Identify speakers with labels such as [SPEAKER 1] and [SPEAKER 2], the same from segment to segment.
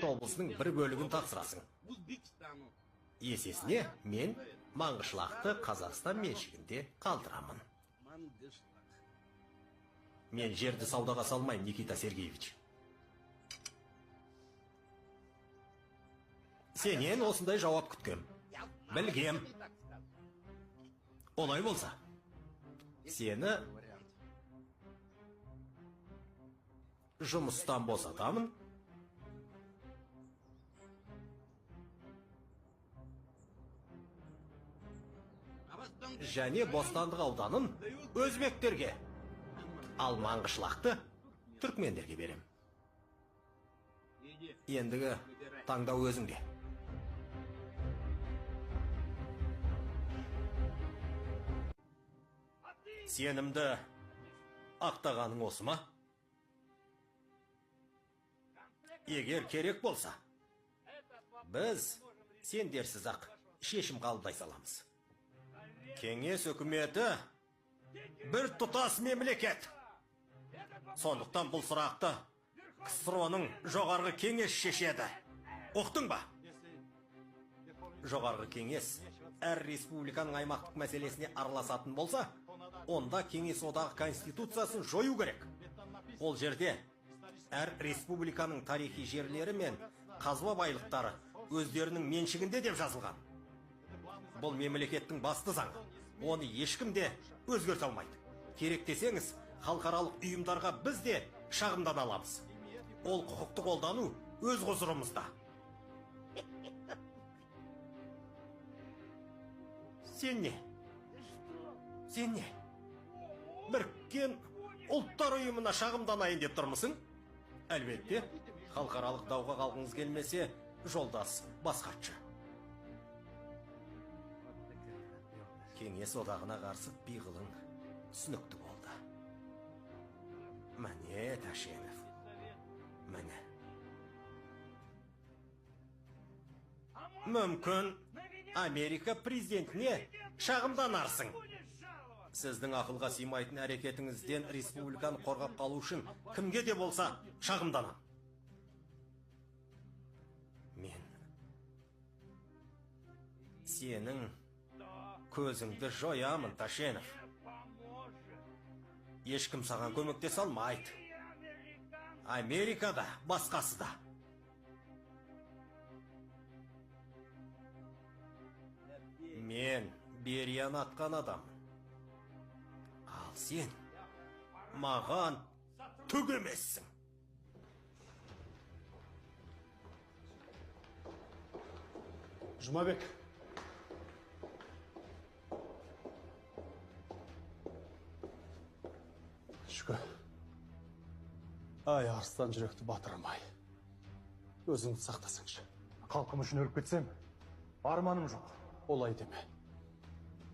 [SPEAKER 1] облысының бір бөлігін тапсырасың. Есесіне, мен Маңғышлақты Қазақстан меншігінде қалдырамын. Мен жерді саудаға салмайым, Никита Сергеевич. Сенен осындай жауап күткем. Білгем. Олай болса, сені жұмыстан босатамын. Және Бостандық ауданын өзбектерге, ал Маңғышлақты түркмендерге берем. Ендігі таңдау өзіңде. Сенімді ақтағаның осы ма? Егер керек болса, біз сендерсіз ақ шешім қабылдай саламыз. Кеңес үкіметі бір тұтас мемлекет. Сондықтан бұл сұрақты КСРО-ның жоғарғы кеңес шешеді. Ұқтың ба? Жоғарғы кеңес әр республиканың аймақтық мәселесіне араласатын болса, онда кеңес одағы конституциясын жою керек. Ол жерде әр республиканың тарихи жерлері мен қазба байлықтары өздерінің меншігінде деп жазылған. Бұл мемлекеттің басты заңы. Оны ешкім де өзгерте алмайды. Керек десеңіз, халықаралық ұйымдарға біз де шағымдана аламыз. Ол құқықты қолдану өз құзырымызда. Сен не? Біріккен ұлттар ұйымына шағымданайын деп тұрмысың? Әлбетте, халықаралық дауға қалғыңыз келмесе, жолдас басқатшы. Кеңес одағына қарсы пиғылың түсінікті болды. Мәне, Тәшенов, мәне. Мүмкін Америка президентіне шағымданарсың. Сіздің ақылға сыймайтын әрекетіңізден республиканы қорғап қалу үшін кімге де болса шағымданам. Мен сенің көзіңді жоямын, Тәшенов. Ешкім саған көмектесе алмайды. Америкада, басқасы да. Мен Берияны атқан адаммын. Ал сен маған түк емессің.
[SPEAKER 2] Жұмабек. Шүкі. Ай, арыстан жүректі батырамай. Өзіңді сақтасаңшы.
[SPEAKER 3] Халқым үшін өліп кетсем, арманым жоқ.
[SPEAKER 2] Олай деме.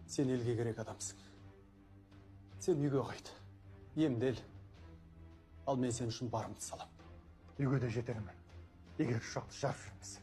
[SPEAKER 2] Сен елге керек адамсың. Сен үйге қайт. Емдел. Ал мен сен үшін барымды салам.
[SPEAKER 3] Үйге де жетермін. Егер ұшақты жарып жүрміз.